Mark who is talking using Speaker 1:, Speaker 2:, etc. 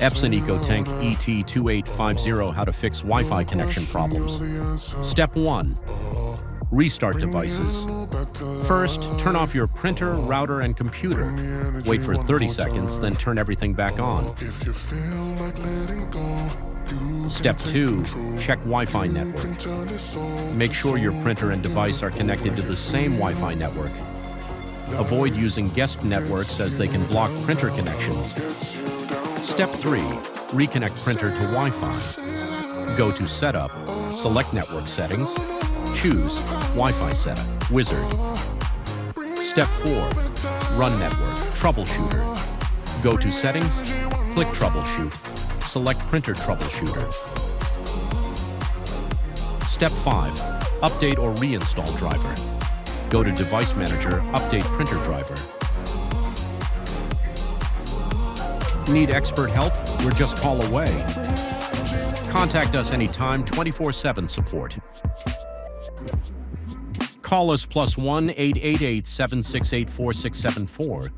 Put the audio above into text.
Speaker 1: Epson EcoTank ET-2850 How to Fix Wi-Fi Connection Problems. Step 1. Restart devices. First, turn off your printer, router, and computer. Wait for 30 seconds, then turn everything back on. Step 2. Check Wi-Fi network. Make sure your printer and device are connected to the same Wi-Fi network. Avoid using guest networks as they can block printer connections. Step 3. Reconnect printer to Wi-Fi. Go to Setup, select Network Settings, choose Wi-Fi Setup, Wizard. Step 4. Run Network, Troubleshooter. Go to Settings, click Troubleshoot, select Printer Troubleshooter. Step 5. Update or reinstall driver. Go to Device Manager, update printer driver. Need expert help? We're just a call away. Contact us anytime, 24/7 support. Call us +1 888 768 4674